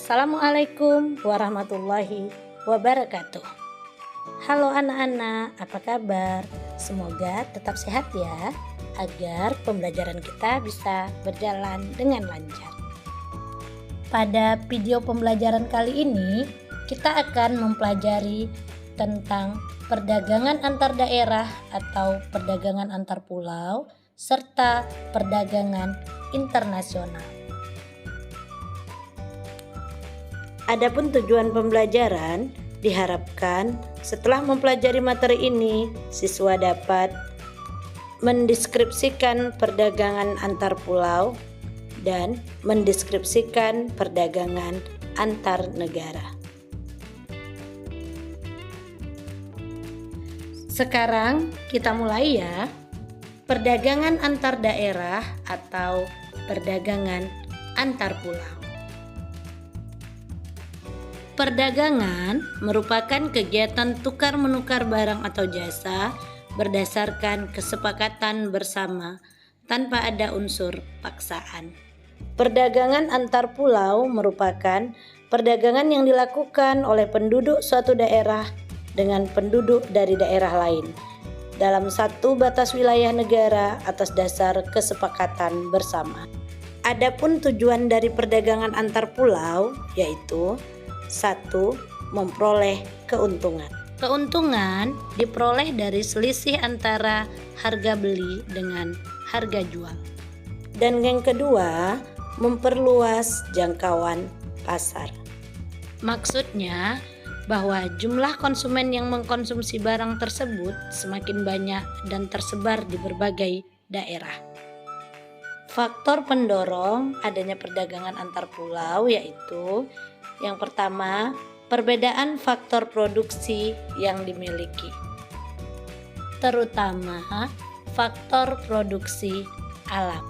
Assalamualaikum warahmatullahi wabarakatuh. Halo anak-anak, apa kabar? Semoga tetap sehat ya, agar pembelajaran kita bisa berjalan dengan lancar. Pada video pembelajaran kali ini, kita akan mempelajari tentang perdagangan antar daerah atau perdagangan antar pulau, serta perdagangan internasional. Adapun tujuan pembelajaran, diharapkan setelah mempelajari materi ini, siswa dapat mendeskripsikan perdagangan antar pulau dan mendeskripsikan perdagangan antar negara. Sekarang kita mulai ya. Perdagangan antar daerah atau perdagangan antar pulau. Perdagangan merupakan kegiatan tukar-menukar barang atau jasa berdasarkan kesepakatan bersama tanpa ada unsur paksaan. Perdagangan antar pulau merupakan perdagangan yang dilakukan oleh penduduk suatu daerah dengan penduduk dari daerah lain dalam satu batas wilayah negara atas dasar kesepakatan bersama. Adapun tujuan dari perdagangan antar pulau yaitu 1. Memperoleh keuntungan. Keuntungan diperoleh dari selisih antara harga beli dengan harga jual. Dan yang kedua, memperluas jangkauan pasar. Maksudnya bahwa jumlah konsumen yang mengkonsumsi barang tersebut semakin banyak dan tersebar di berbagai daerah. Faktor pendorong adanya perdagangan antar pulau yaitu yang pertama, perbedaan faktor produksi yang dimiliki, terutama faktor produksi alam.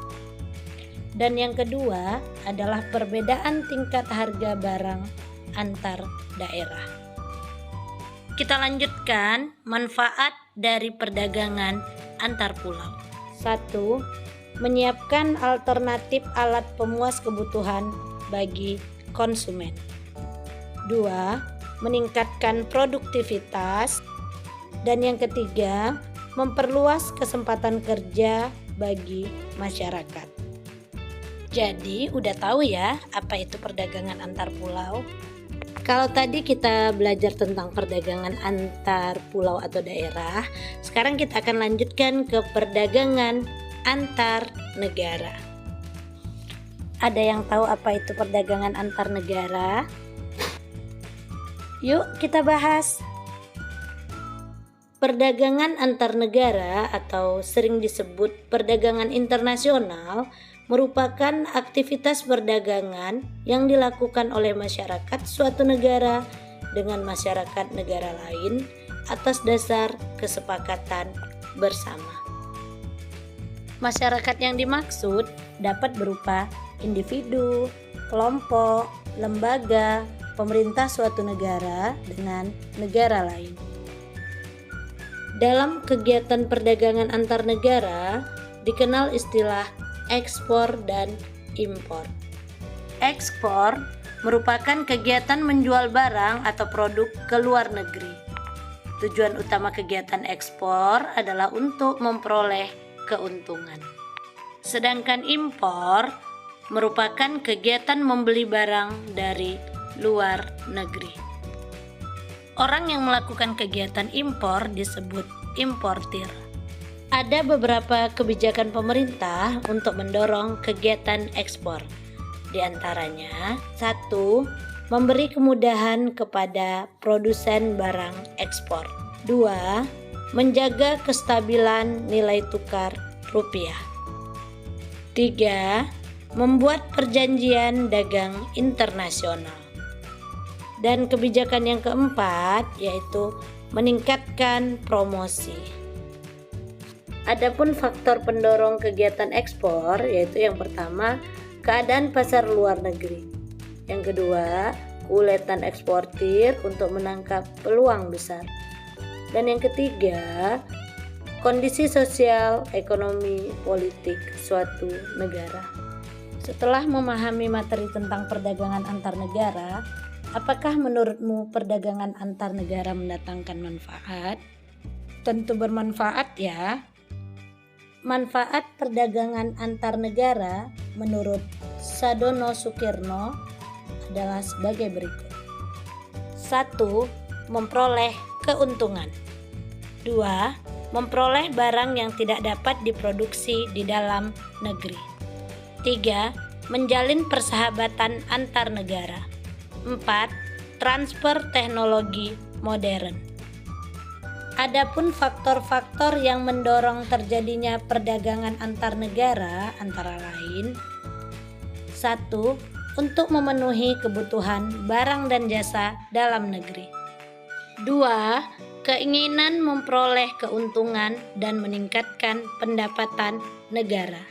Dan yang kedua adalah perbedaan tingkat harga barang antar daerah. Kita lanjutkan manfaat dari perdagangan antar pulau. 1. Menyiapkan alternatif alat pemuas kebutuhan bagi konsumen. 2. Meningkatkan produktivitas. Dan yang ketiga, memperluas kesempatan kerja bagi masyarakat. Jadi udah tahu ya apa itu perdagangan antar pulau? Kalau tadi kita belajar tentang perdagangan antar pulau atau daerah, sekarang kita akan lanjutkan ke perdagangan antar negara. Ada yang tahu apa itu perdagangan antar negara? Yuk kita bahas. Perdagangan antar negara atau sering disebut perdagangan internasional merupakan aktivitas perdagangan yang dilakukan oleh masyarakat suatu negara dengan masyarakat negara lain atas dasar kesepakatan bersama. Masyarakat yang dimaksud dapat berupa individu, kelompok, lembaga, pemerintah suatu negara dengan negara lain. Dalam kegiatan perdagangan antar negara dikenal istilah ekspor dan impor. Ekspor merupakan kegiatan menjual barang atau produk ke luar negeri. Tujuan utama kegiatan ekspor adalah untuk memperoleh keuntungan. Sedangkan impor merupakan kegiatan membeli barang dari luar negeri. Orang yang melakukan kegiatan impor disebut importir. Ada beberapa kebijakan pemerintah untuk mendorong kegiatan ekspor. Di antaranya, 1. Memberi kemudahan kepada produsen barang ekspor. 2. Menjaga kestabilan nilai tukar rupiah. 3. Membuat perjanjian dagang internasional. Dan kebijakan yang keempat yaitu meningkatkan promosi. Adapun faktor pendorong kegiatan ekspor yaitu yang pertama, keadaan pasar luar negeri. Yang kedua, keuletan eksportir untuk menangkap peluang besar. Dan yang ketiga, kondisi sosial, ekonomi, politik suatu negara. Setelah memahami materi tentang perdagangan antar negara, apakah menurutmu perdagangan antar negara mendatangkan manfaat? Tentu bermanfaat ya. Manfaat perdagangan antar negara menurut Sadono Sukirno adalah sebagai berikut. 1. Memperoleh keuntungan. 2. Memperoleh barang yang tidak dapat diproduksi di dalam negeri. 3. Menjalin persahabatan antar negara. 4. Transfer teknologi modern. Adapun faktor-faktor yang mendorong terjadinya perdagangan antar negara antara lain: 1. Untuk memenuhi kebutuhan barang dan jasa dalam negeri. 2. Keinginan memperoleh keuntungan dan meningkatkan pendapatan negara.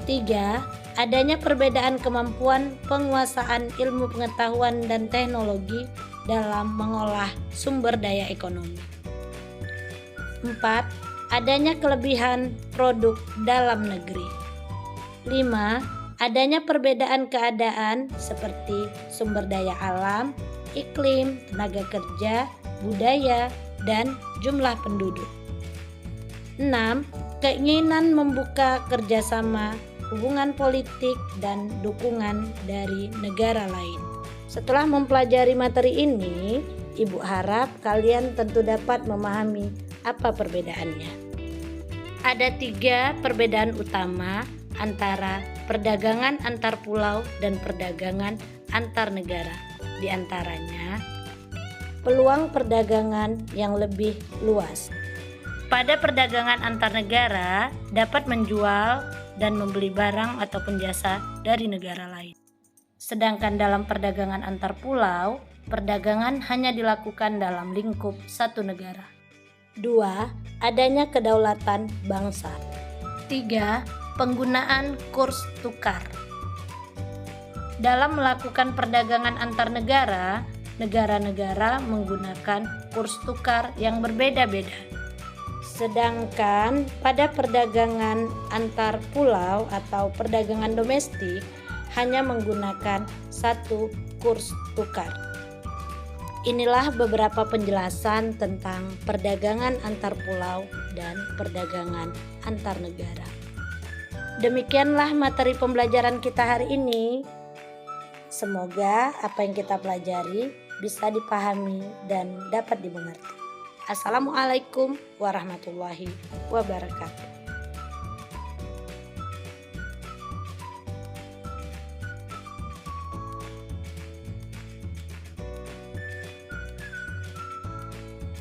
3. Adanya perbedaan kemampuan penguasaan ilmu pengetahuan dan teknologi dalam mengolah sumber daya ekonomi. 4. Adanya kelebihan produk dalam negeri. 5. Adanya perbedaan keadaan seperti sumber daya alam, iklim, tenaga kerja, budaya, dan jumlah penduduk. 6. Keinginan membuka kerjasama, hubungan politik, dan dukungan dari negara lain. Setelah mempelajari materi ini, Ibu harap kalian tentu dapat memahami apa perbedaannya. Ada 3 perbedaan utama antara perdagangan antar pulau dan perdagangan antar negara. Di antaranya, peluang perdagangan yang lebih luas. Pada perdagangan antar negara dapat menjual dan membeli barang ataupun jasa dari negara lain. Sedangkan dalam perdagangan antar pulau, perdagangan hanya dilakukan dalam lingkup satu negara. 2. Adanya kedaulatan bangsa. 3. Penggunaan kurs tukar. Dalam melakukan perdagangan antar negara, negara-negara menggunakan kurs tukar yang berbeda-beda. Sedangkan pada perdagangan antar pulau atau perdagangan domestik hanya menggunakan satu kurs tukar. Inilah beberapa penjelasan tentang perdagangan antar pulau dan perdagangan antar negara. Demikianlah materi pembelajaran kita hari ini. Semoga apa yang kita pelajari bisa dipahami dan dapat dimengerti. Assalamualaikum warahmatullahi wabarakatuh.